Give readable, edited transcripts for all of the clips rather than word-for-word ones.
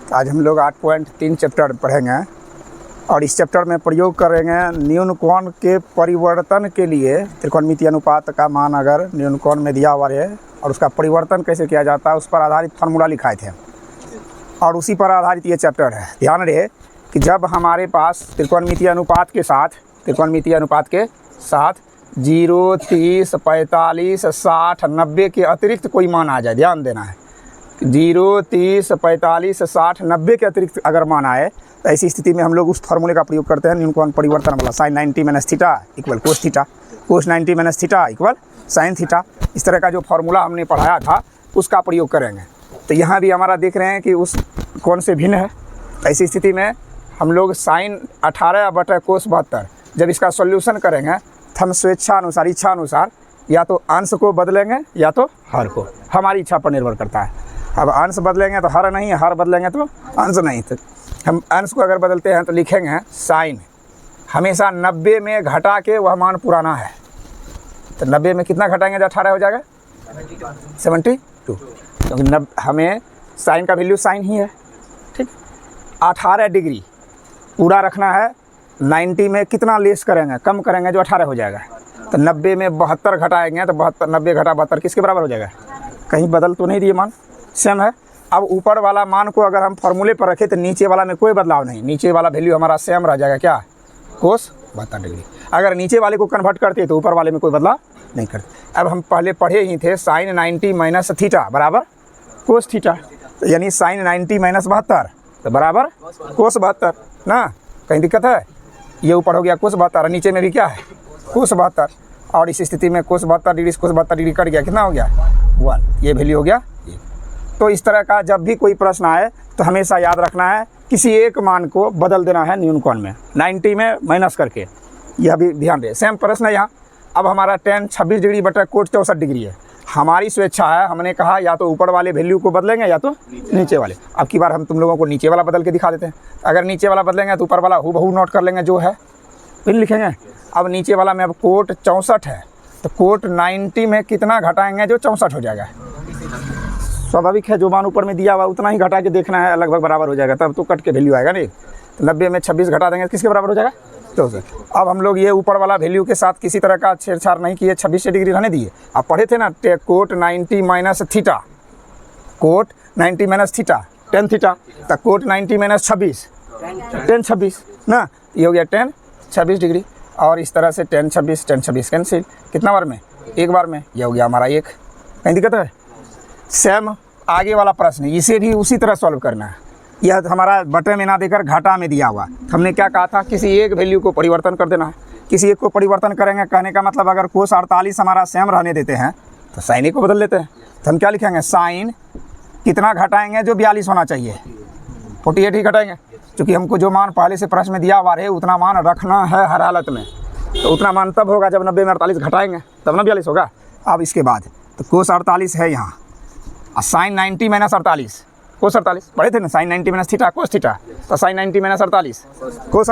तो आज हम लोग 8.3 चैप्टर पढ़ेंगे और इस चैप्टर में प्रयोग करेंगे न्यून कोण के परिवर्तन के लिए त्रिकोणमितीय अनुपात का मान अगर न्यून कोण में दिया हुआ है और उसका परिवर्तन कैसे किया जाता है उस पर आधारित फार्मूला लिखाए थे और उसी पर आधारित ये चैप्टर है। ध्यान रहे कि जब हमारे पास त्रिकोणमितीय अनुपात के साथ 0, 30, 45, 60, 90 के अतिरिक्त कोई मान आ जाए, ध्यान देना है 0, 30, 45, 60, 90 के अतिरिक्त अगर मान आए तो ऐसी स्थिति में हम लोग उस फार्मूले का प्रयोग करते हैं न्यून कोण परिवर्तन वाला sin 90 - theta equal cos theta, cos 90 - theta equal sine theta. इस तरह का जो फार्मूला हमने पढ़ाया था उसका प्रयोग करेंगे। तो यहाँ भी हमारा देख रहे हैं कि उस कोण से भिन्न है। ऐसी स्थिति में हम लोग sin 18/cos 72 जब इसका सॉल्यूशन करेंगे तो हम स्वेच्छा अनुसार इच्छा अनुसार या तो अंश को बदलेंगे या तो हर को, हमारी इच्छा पर निर्भर करता है। अब अंश बदलेंगे तो हर नहीं, हर बदलेंगे तो अंश नहीं। तो हम अंश को अगर बदलते हैं तो लिखेंगे साइन हमेशा 90 में घटा के वह मान पुराना है। तो 90 में कितना घटाएंगे जो 18 हो जाएगा 72, क्योंकि हमें साइन का वैल्यू साइन ही है। ठीक, 18 डिग्री पूरा रखना है। 90 में कितना लेस करेंगे, कम करेंगे जो 18 हो जाएगा। तो 90 में 72 घटाएंगे तो 72, 90 घटा 72 किसके बराबर हो जाएगा? कहीं बदल तो नहीं दिए, मान सेम है। अब ऊपर वाला मान को अगर हम फार्मूले पर रखें तो नीचे वाला में कोई बदलाव नहीं, नीचे वाला वैल्यू हमारा सेम रह जाएगा। क्या? कोस 72 डिग्री। अगर नीचे वाले को कन्वर्ट करते तो ऊपर वाले में कोई बदलाव नहीं करते। अब हम पहले पढ़े ही थे sin 90 - थीटा बराबर कोस थीटा, तो यानी sin 90 - 72 तो बराबर कोस 72 ना। कहीं दिक्कत है? ये ऊपर हो गया कोस 72 और नीचे में भी क्या है कोस 72। और इस स्थिति में कोस 72 डिग्री से कोस 72 डिग्री कट गया, कितना हो गया 1, ये वैल्यू हो गया। तो इस तरह का जब भी कोई प्रश्न आए तो हमेशा याद रखना है किसी एक मान को बदल देना है न्यून कोण में 90 में माइनस करके, यह भी ध्यान दें। सेम प्रश्न है यहाँ। अब हमारा tan 26 डिग्री बटा कोट 64 डिग्री है। हमारी स्वेच्छा है, हमने कहा या तो ऊपर वाले वैल्यू को बदलेंगे या तो नीचे वाले। अब की बार हम तुम लोगों को नीचे वाला बदल के दिखा देते हैं। अगर नीचे वाला बदलेंगे तो ऊपर वाला हूबहू नोट कर लेंगे जो है, फिर लिखेंगे। अब नीचे वाला में अब कोट 64 है तो कोट 90 में कितना घटाएंगे जो 64 हो जाएगा। स्वाभाविक है, जो मान ऊपर में दिया हुआ उतना ही घटा के देखना है, लगभग बराबर हो जाएगा, तब तो कट के वैल्यू आएगा नहीं। 90 में 26 घटा देंगे किसके बराबर हो जाएगा 64। अब हम लोग ये ऊपर वाला वैल्यू के साथ किसी तरह का छेड़छाड़ नहीं किए, 26 डिग्री रहने दिए। अब पढ़े थे ना cot 90 - theta, cot 90 - theta tan theta, तो कोट 90 - 26 tan 26 ना, ये हो गया tan 26 डिग्री। और इस तरह से tan 26 कैंसिल, कितना बार में? एक बार में। यह हो गया हमारा 1। कहीं दिक्कत है? सेम आगे वाला प्रश्न, इसे भी उसी तरह सॉल्व करना है। यह हमारा बटे में ना देकर घाटा में दिया हुआ। हमने क्या कहा था, किसी एक वैल्यू को परिवर्तन कर देना है। किसी एक को परिवर्तन करेंगे, कहने का मतलब अगर कोस 48 हमारा सेम रहने देते हैं तो साइन एक को बदल लेते हैं। तो हम क्या लिखेंगे, साइन कितना घटाएंगे जो 42 होना चाहिए, 48 ही घटाएंगे। क्योंकि हमको जो मान पहले से प्रश्न में दिया हुआ है उतना मान रखना है हर हालत में। तो उतना मान तब होगा जब 90 में 48 घटाएंगे, तब ना 42 होगा। अब इसके बाद तो कोस 48 है यहाँ, sin 90 - 48 कोस 48 पढ़े थे ना, sin 90 - थीटा कोस थीटा, तो sin 90 - 48 कोस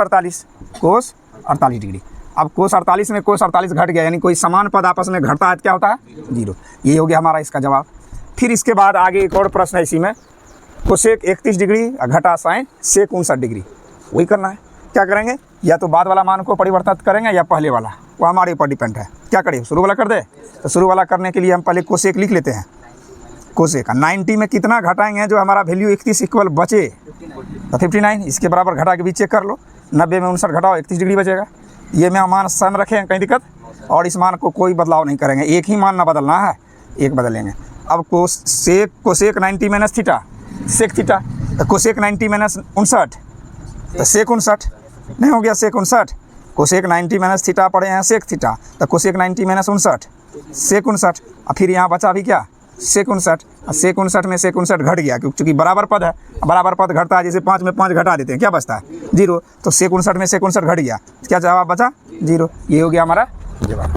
48 डिग्री। अब कोस 48 में कोस 48 घट गया, यानी कोई समान पद आपस में घटता है, क्या होता है 0। ये हो गया हमारा इसका जवाब। फिर इसके बाद आगे एक और प्रश्न है इसी में, कोसेक 31 डिग्री घटा साइन सेक 59 डिग्री। वही करना है। क्या करेंगे, या तो बाद वाला मान को परिवर्तित करेंगे या पहले वाला, वो हमारे ऊपर डिपेंड है। क्या करें, शुरू वाला कर दे। तो शुरू वाला करने के लिए हम पहले कोसेक लिख लेते हैं। कोसेक 90 में कितना घटाएंगे जो हमारा वैल्यू 31 इक्वल बचे, तो 59 इसके बराबर घटा के भी चेक कर लो। 90 में 59 घटाओ 31 डिग्री बचेगा। ये में मान सेम रखें, कहीं दिक्कत? और इस मान को कोई बदलाव नहीं करेंगे, एक ही मान ना बदलना है, एक बदलेंगे। अब कोसेक 90 - थीटा सेक थीटा, तो कोसेक 90 - 59 तो सेक 59 नहीं हो गया, सेक 59। कोसेक 90 - थीटा पढ़े हैं सेक थीटा, तो कोसेक 90 - 59 सेक 59। और फिर यहाँ बचा भी क्या सेक 59, सेक 59 में सेक 59 घट गया क्योंकि बराबर पद है। बराबर पद घटता है, जैसे 5 में 5 घटा देते हैं, क्या बचता है 0। तो सेक 59 में सेक 59 घट गया, क्या जवाब बचा 0। ये हो गया हमारा जवाब।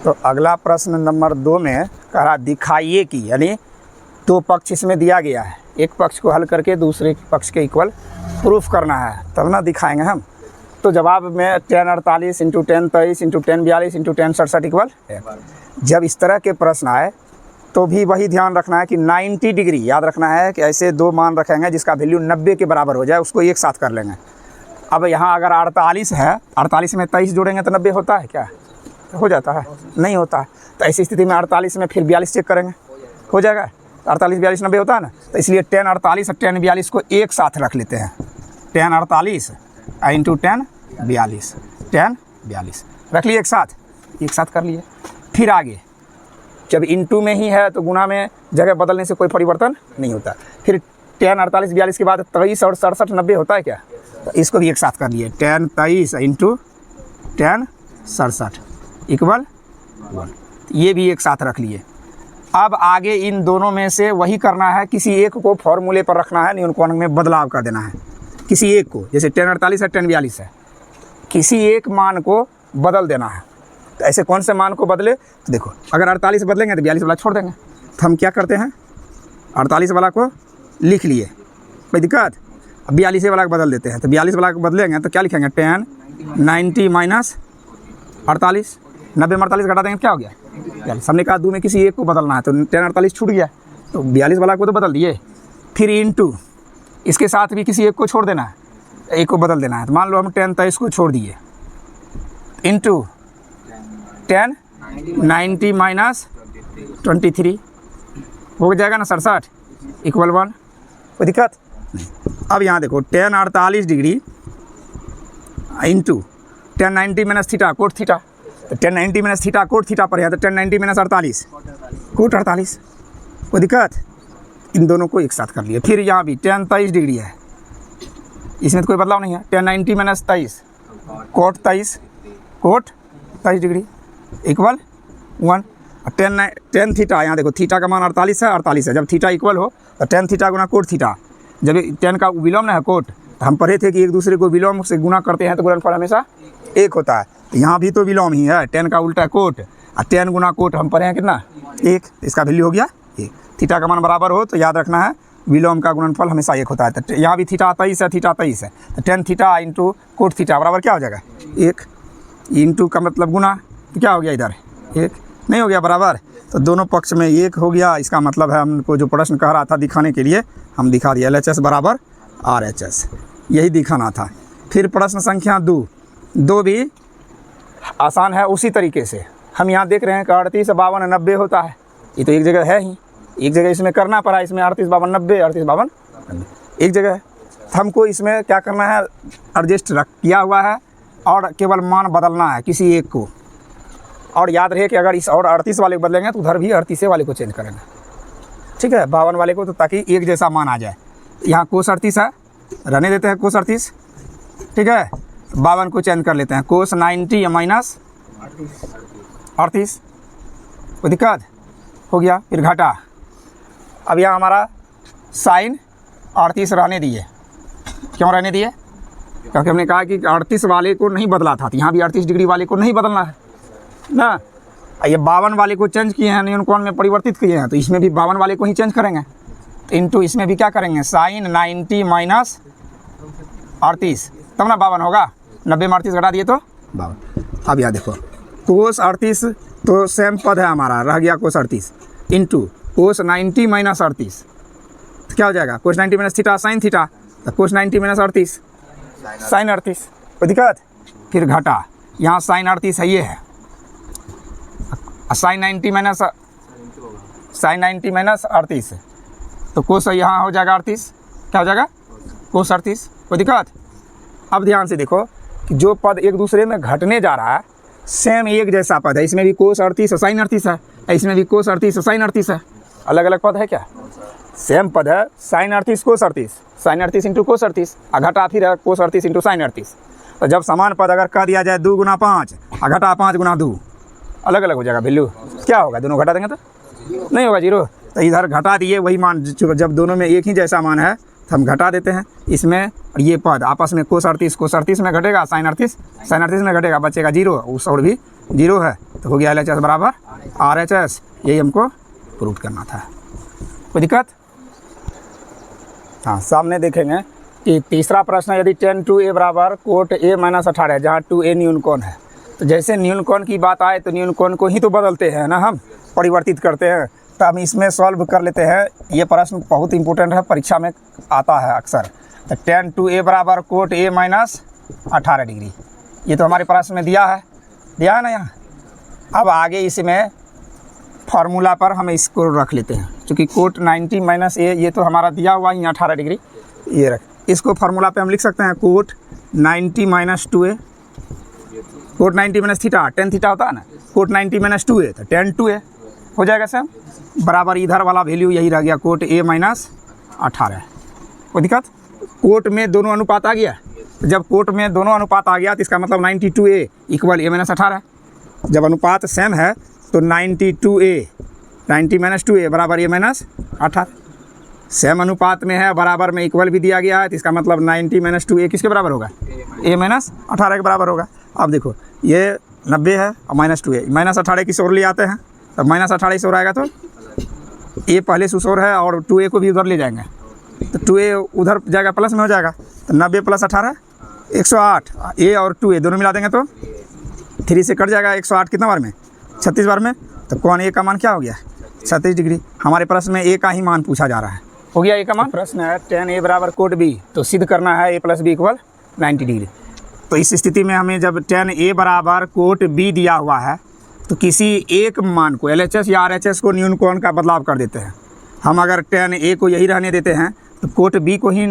तो अगला प्रश्न नंबर 2 में कह रहा दिखाइए कि, यानी 2 पक्ष इसमें दिया गया है, एक पक्ष को हल करके दूसरे पक्ष के इक्वल प्रूफ करना है, तब ना दिखाएंगे हम। तो जवाब में tan 48 × tan 23 × tan 42 × tan 67 equal. जब इस तरह के प्रश्न आए तो भी वही ध्यान रखना है कि 90 डिग्री याद रखना है कि ऐसे दो मान रखेंगे जिसका वैल्यू 90 के बराबर हो जाए, उसको एक साथ कर लेंगे। अब यहाँ अगर 48 है, 48 में 23 जोड़ेंगे तो 90 होता है क्या? हो जाता है? नहीं होता है। तो ऐसी स्थिति में 48 में फिर 42 चेक करेंगे, हो जाएगा। 48 42 90 होता है ना, तो इसलिए 10 48 और 10 42 को एक साथ रख लेते हैं। 10 48 इंटू 10 42, 10 42 रख लिए एक साथ कर लिए। फिर आगे जब इंटू में ही है तो गुना में जगह बदलने से कोई परिवर्तन नहीं होता। फिर 10 48 42 के बाद 23 और 67 90 होता है क्या? तो इसको भी एक साथ कर लिए। 10 23 इंटू 10 67 इक्वल 1, ये भी एक साथ रख लिए। अब आगे इन दोनों में से वही करना है, किसी एक को फॉर्मूले पर रखना है, न्यूनकोण में बदलाव कर देना है किसी एक को। जैसे 10 48 है 10 42 है, किसी एक मान को बदल देना है। तो ऐसे कौन से मान को बदले? तो देखो अगर 48 बदलेंगे तो 42 वाला छोड़ देंगे। तो हम क्या करते हैं, 48 वाला को लिख लिए, कोई दिक्कत। अब 42 वाला को बदल देते हैं। तो 42 वाला को बदलेंगे तो क्या लिखेंगे, 10 90 माइनस 48, 90 में 48 घटा देंगे, क्या हो गया 42। हमने कहा दो में किसी एक को बदलना है, तो 10 48 छूट गया, तो 42 वाला को तो बदल दिए। फिर इंटू इसके साथ भी किसी एक को छोड़ देना है, एक को बदल देना है। तो मान लो हम 10 23 को छोड़ दिए, इंटू 10 90 माइनस 23 हो जाएगा ना 67 इक्वल 1, कोई दिक्कत नहीं। अब यहाँ देखो 10 48 degree into 10 90 minus theta cot theta. तो 10 90 माइनस थीटा कोट थीटा पर है, तो 10 90 माइनस 48 कोट 48, कोई दिक्कत। इन दोनों को एक साथ कर लिए। फिर यहाँ भी 10 23 डिग्री है, इसमें तो कोई बदलाव नहीं है। 10 90 minus 23 cot 23 degree equal 1। 10 theta, यहाँ देखो थीटा का मान 48 है। जब थीटा इक्वल हो तो 10 थीटा गुना कोट थीटा। जब 10 का विलोम ना है कोट, तो हम पढ़े थे कि एक दूसरे को विलोम से गुना करते हैं तो गुणनफल हमेशा एक होता है। तो यहाँ भी तो विलोम ही है, 10 का उल्टा कोट और 10 गुना कोट हम पढ़े हैं कितना, 1। इसका वैल्यू हो गया 1। थीटा का मान बराबर हो तो याद रखना है विलोम का गुणनफल हमेशा एक होता है। तो यहाँ भी थीटा 23 है, थीटा 23 है, तो 10 थीटा इंटू कोट थीटा बराबर क्या हो जाएगा 1। इंटू का मतलब गुना, तो क्या हो गया इधर 1 नहीं हो गया बराबर। तो दोनों पक्ष में 1 हो गया। इसका मतलब है हमको जो प्रश्न कह रहा था दिखाने के लिए हम दिखा दिया, LHS बराबर RHS, यही दिखाना था। फिर प्रश्न संख्या 2 भी आसान है उसी तरीके से। हम यहाँ देख रहे हैं कि 38 52 90 होता है, ये तो एक जगह है ही, एक जगह इसमें करना पड़ा। इसमें 38 52 90 38 52 90 एक जगह है। तो हमको इसमें क्या करना है, एडजस्ट किया हुआ है और केवल मान बदलना है किसी एक को। और याद रहे कि अगर इस और 38 वाले को बदलेंगे तो उधर भी 38 वाले को चेंज करेंगे, ठीक है, 52 वाले को, तो ताकि एक जैसा मान आ जाए। यहाँ कोस 38 है, रहने देते हैं कोस 38, ठीक है। 52 को चेंज कर लेते हैं, कोस 90 माइनस 38, कोई दिक्कत हो गया। फिर घटा, अब यहाँ हमारा साइन 38 रहने दिए। क्यों रहने दिए? क्योंकि हमने कहा कि 38 वाले को नहीं बदला था, तो यहाँ भी 38 डिग्री वाले को नहीं बदलना है ना। ये 52 वाले को चेंज किए हैं, न्यूनकोण में परिवर्तित किए हैं, तो इसमें भी 52 वाले को ही चेंज करेंगे। तो इंटू इसमें भी क्या करेंगे, साइन 90 माइनस 38, तब ना 52 होगा। 90 में 38 घटा दिए तो 52। अब यहाँ देखो कोस 38 तो सेम पद है हमारा, रह गया कोस 38 इंटू कोस 90 माइनस 38, तो क्या हो जाएगा, कोस 90 माइनस थीटा साइन थीटा, तो कोस 90 माइनस 38 साइन 38, कोई दिक्कत। फिर घटा, यहाँ साइन 38 है, ये है साइन 90 माइनस 38, तो कोस यहाँ हो जाएगा 38, क्या हो जाएगा कोस 38, कोई दिक्कत। अब ध्यान से देखो कि जो पद एक दूसरे में घटने जा रहा है सेम एक जैसा पद है। इसमें भी कोस 38 साइन 38 है, इसमें भी कोस 38 साइन 38 है। अलग अलग पद है क्या, सेम पद है, साइन 38 कोस 38, साइन 38 इंटू कोस 38, घटा फिर है कोस 38 इंटू साइन 38। तो जब समान पद अगर कह दिया जाए 2 गुना 5 घटा 5 गुना 2, अलग अलग हो जाएगा वैल्यू, क्या होगा, दोनों घटा देंगे तो नहीं होगा 0। तो इधर घटा दिए वही मान, जब दोनों में एक ही जैसा मान है तो हम घटा देते हैं इसमें। और ये पद आपस में कोस 38 में घटेगा, साइन 38 में घटेगा, बचेगा 0, उस और भी 0 है, तो हो गया LHS बराबर RHS। यही हमको प्रूव करना था, कोई दिक्कत। हाँ, सामने देखेंगे कि तीसरा प्रश्न, यदि tan 2a बराबर कोट a माइनस 18 है, जहाँ 2a न्यूनकोण है। तो जैसे न्यूनकोण की बात आए तो न्यूनकोण को ही तो बदलते हैं ना, हम परिवर्तित करते हैं। तो हम इसमें सॉल्व कर लेते हैं। ये प्रश्न बहुत इंपॉर्टेंट है, परीक्षा में आता है अक्सर। तो tan 2a बराबर कोट a माइनस 18 डिग्री, ये तो हमारे प्रश्न में दिया है ना यहाँ। अब आगे इसमें फार्मूला पर हम इसको रख लेते हैं, क्योंकि कोट 90 माइनस a ये तो हमारा दिया हुआ है 18 डिग्री, ये रख, इसको फार्मूला पे हम लिख सकते हैं cot 90 minus 2a, cot 90 minus theta, tan theta होता है ना, कोट 90 माइनस 2a तो tan 2a हो जाएगा सर, बराबर इधर वाला वैल्यू यही रह गया कोट a माइनस 18। कोई दिक्कत? कोट में दोनों अनुपात आ गया, जब कोट में दोनों अनुपात आ गया तो इसका मतलब 92a इक्वल a माइनस 18। जब अनुपात सेम है तो 92a 90 माइनस 2a बराबर a माइनस 18, सेम अनुपात में है, बराबर में इक्वल भी दिया गया है, तो इसका मतलब 90 माइनस 2a किसके बराबर होगा? a माइनस 18 के बराबर होगा। अब देखो ये 90 है और माइनस 2a, माइनस 18 किस ओर ले आते हैं, तब माइनस 18 इस ओर आएगा तो a पहले से उस ओर है और 2a को भी उधर ले जाएंगे, तो 2a उधर जाएगा प्लस में हो जाएगा, तो 90 प्लस 18 108, a और 2a दोनों मिला देंगे तो 3 से कट जाएगा, 108 कितना बार में? 36 बार में, तो कौन a का मान क्या हो गया? 36 डिग्री। हमारे प्रश्न में a का ही मान पूछा जा रहा है, हो गया a का मान। प्रश्न है tan a बराबर कोट b, तो सिद्ध करना है a plus B equal 90 degree. तो इस स्थिति में हमें जब tan a बराबर कोट b दिया हुआ है तो किसी एक मान को LHS या RHS को न्यून कोण का बदलाव कर देते हैं। हम अगर tan a को यही रहने देते हैं तो कोट b को ही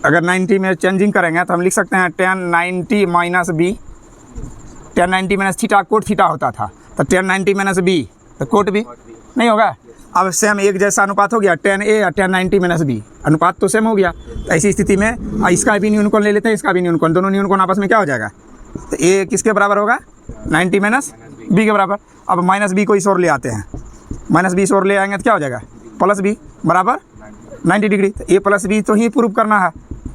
अगर 90 में चेंजिंग करेंगे तो हम लिख सकते हैं tan 90 minus b, tan 90 minus theta cot theta होता था, तो tan 90 माइनस b तो कोट b नहीं होगा। अब सेम एक जैसा अनुपात हो गया, tan a और tan 90 माइनस b अनुपात तो सेम हो गया। तो ऐसी स्थिति में इसका भी न्यून कोण ले लेते हैं, इसका भी न्यून कोण, दोनों न्यून कोण आपस में क्या हो जाएगा? तो a किसके बराबर होगा? 90 माइनस b के बराबर। अब माइनस b को इस ओर ले आते हैं, माइनस b इस ओर ले आएंगे तो क्या हो जाएगा? प्लस b बराबर 90 डिग्री। तो a प्लस b तो ही प्रूव करना है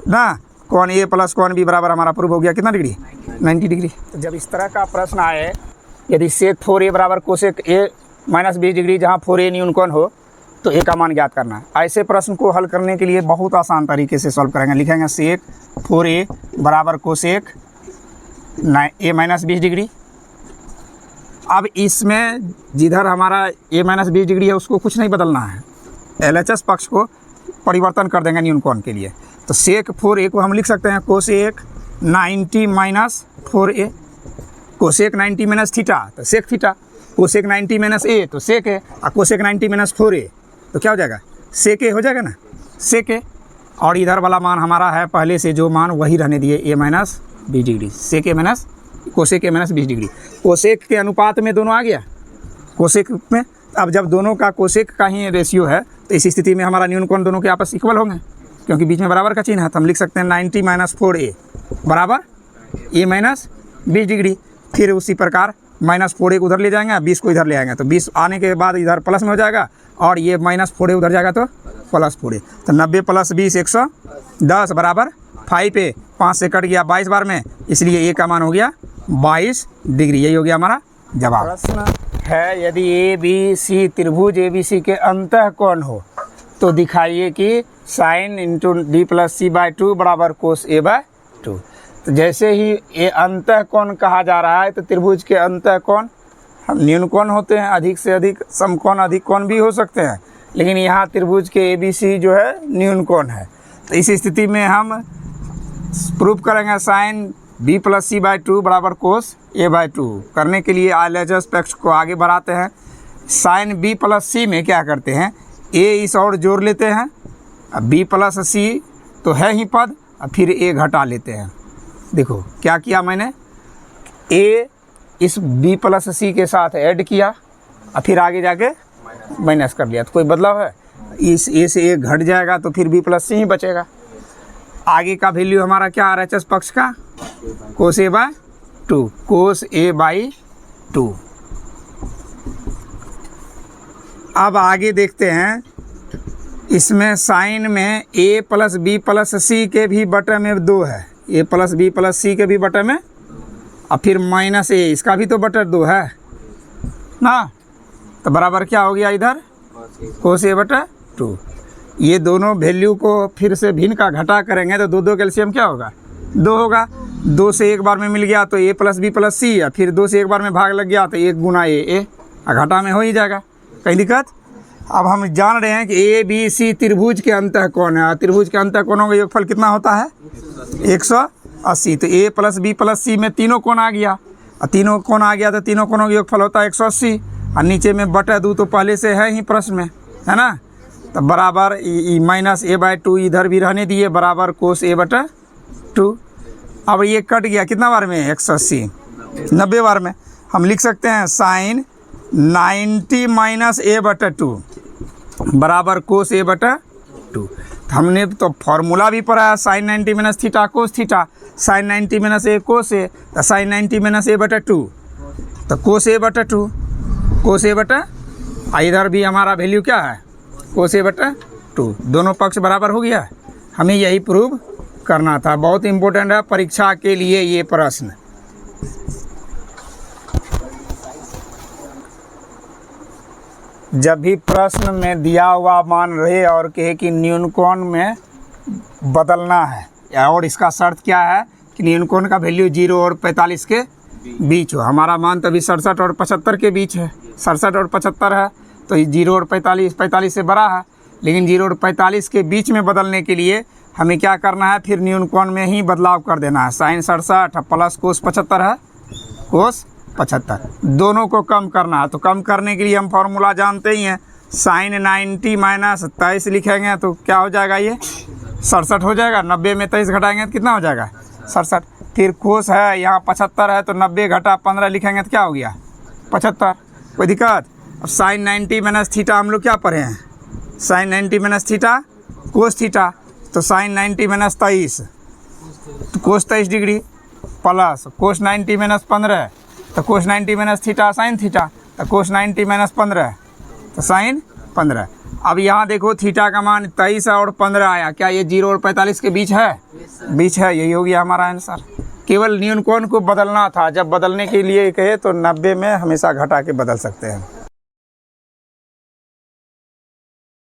ना, कौन a प्लस कौन b बराबर हमारा प्रूव हो गया कितना डिग्री? 90 डिग्री। तो जब इस तरह का प्रश्न आए, यदि सेक 4a बराबर कोसेक a माइनस 20 डिग्री, जहाँ 4a न्यून कोण हो, तो a का मान ज्ञात करना है। ऐसे प्रश्न को हल करने के लिए बहुत आसान तरीके से सॉल्व करेंगे। लिखेंगे सेक 4a बराबर कोसेक a माइनस 20 डिग्री। अब इसमें जिधर हमारा a माइनस 20 डिग्री है उसको कुछ नहीं बदलना है, LHS पक्ष को परिवर्तन कर देंगे न्यून कोण के लिए। तो सेक 4a को हम लिख सकते हैं cosec 90 minus 4a, cosec 90 minus theta तो sec theta, cosec 90 minus a तो सेक है, और कोसेक 90 माइनस 4a तो क्या हो जाएगा? सेक a हो जाएगा ना, सेक a। और इधर वाला मान हमारा है पहले से जो मान वही रहने दिए, a minus 20 degree, sec a minus cosec a minus 20 degree. Cosec के अनुपात में दोनों आ गया, कोसेक में। अब जब दोनों का कोसेक का ही रेशियो है तो इस स्थिति में हमारा न्यून कोण दोनों के आपस इक्वल होंगे, क्योंकि बीच में बराबर का चिन्ह है। तो हम लिख सकते हैं 90 माइनस 4a बराबर a माइनस 20 डिग्री। फिर उसी प्रकार माइनस 4a को उधर ले जाएंगे, 20 को इधर ले आएंगे, तो 20 आने के बाद इधर प्लस में हो जाएगा, और ये माइनस 4a उधर जाएगा तो प्लस 4a। तो 90 प्लस 20 110 बराबर 5a, 5 से कट गया 22 बार में, इसलिए a का मान हो गया 22 डिग्री। यही हो गया हमारा जवाब। प्रश्न है यदि ए बी सी त्रिभुज ABC के अंतः कोण हो तो दिखाइए कि sine into d plus c/2 बराबर कोस a/2। तो जैसे ही ये अंतः कोण कहा जा रहा है तो त्रिभुज के अंतः कोण न्यून कोण होते हैं, अधिक से अधिक समकोण अधिक कोण भी हो सकते हैं, लेकिन यहाँ त्रिभुज के ABC जो है न्यून कोण है। तो इस स्थिति में हम प्रूफ करेंगे साइन b प्लस c/2 बराबर कोस a/2। करने के लिए LHS पक्ष को आगे बढ़ाते हैं। साइन b प्लस c में क्या करते हैं, a इस और जोड़ लेते हैं, अब b प्लस c तो है ही पद, और फिर a घटा लेते हैं। देखो क्या किया मैंने, a इस b प्लस c के साथ ऐड किया और फिर आगे जाके माइनस कर लिया, तो कोई बदलाव है? इस a से a घट जाएगा तो फिर b प्लस c ही बचेगा। आगे का वैल्यू हमारा क्या आ रहा है LHS पक्ष का? कोस a/2, कोस a/2। अब आगे देखते हैं, इसमें साइन में a plus b plus c के भी बटे में 2 है, a plus b plus c के भी बटे में, और फिर माइनस a इसका भी तो बटे 2 है ना, तो बराबर क्या हो गया इधर कोस a/2। ये दोनों वैल्यू को फिर से भिन्न का घटा करेंगे तो 2 कैल्शियम क्या होगा? 2 होगा। 2 से एक बार में मिल गया तो a plus b plus c, या फिर 2 से एक बार में भाग लग गया तो 1 गुना a घटा में हो ही जाएगा। कहीं दिक्कत? अब हम जान रहे हैं कि ए बी सी त्रिभुज के अंतःकोण है, त्रिभुज के अंतःकोणों का योगफल कितना होता है 180। तो ए प्लस बी प्लस सी में तीनों कोण आ गया, और तीनों कोण आ गया तो तीनों कोणों का योगफल होता है 180, और नीचे में बटा 2 तो पहले से है ही प्रश्न में, है ना। तो बराबर माइनस a/2 इधर भी रहने दिए, बराबर कोस a/2। अब ये कट गया कितना बार में 180, 90 बार में। हम लिख सकते हैं साइन 90 माइनस a/2 बराबर कोस a/2। हमने तो फॉर्मूला भी पढ़ा है, sine 90 minus theta cos theta, sine 90 minus A cos A, तो साइन 90 माइनस a/2 तो कोस a/2, कोस a/, इधर भी हमारा वैल्यू क्या है कोस a/2, दोनों पक्ष बराबर हो गया। हमें यही प्रूव करना था, बहुत इम्पोर्टेंट है परीक्षा के लिए ये प्रश्न। जब भी प्रश्न में दिया हुआ मान रहे और कहे कि न्यूनकोण में बदलना है, और इसका शर्त क्या है कि न्यूनकोण का वैल्यू 0 और 45 के बीच हो। हमारा मान तो अभी 67 और 75 के बीच है, 67 और 75 है, तो 0 और 45 से बड़ा है, लेकिन 0 और 45 के बीच में बदलने के लिए हमें क्या करना है, फिर न्यूनकोण में ही बदलाव कर देना है। साइन 67 प्लस कोस 75 है, कोस 75, दोनों को कम करना है। तो कम करने के लिए हम फॉर्मूला जानते ही हैं, साइन 90 माइनस 23 लिखेंगे तो क्या हो जाएगा, ये 67 हो जाएगा। 90 में 23 घटाएंगे तो कितना हो जाएगा 67। फिर कोस है यहाँ 75 है, तो 90 घटा 15 लिखेंगे तो क्या हो गया 75, कोई दिक्कत? अब साइन 90 माइनस थीटा हम लोग क्या पढ़े हैं, sine 90 minus theta cos theta, तो साइन 90 माइनस 23 तो cos 23 degree, plus cos 90 minus 15 तो cos 90 minus theta sine theta, तो कोस 90 माइनस 15 तो साइन 15। अब यहाँ देखो थीटा का मान 23 और 15 आया, क्या ये 0 और 45 के बीच है? बीच है, यही हो गया हमारा आंसर। केवल न्यूनकोण को बदलना था, जब बदलने के लिए कहे तो 90 में हमेशा घटा के बदल सकते हैं।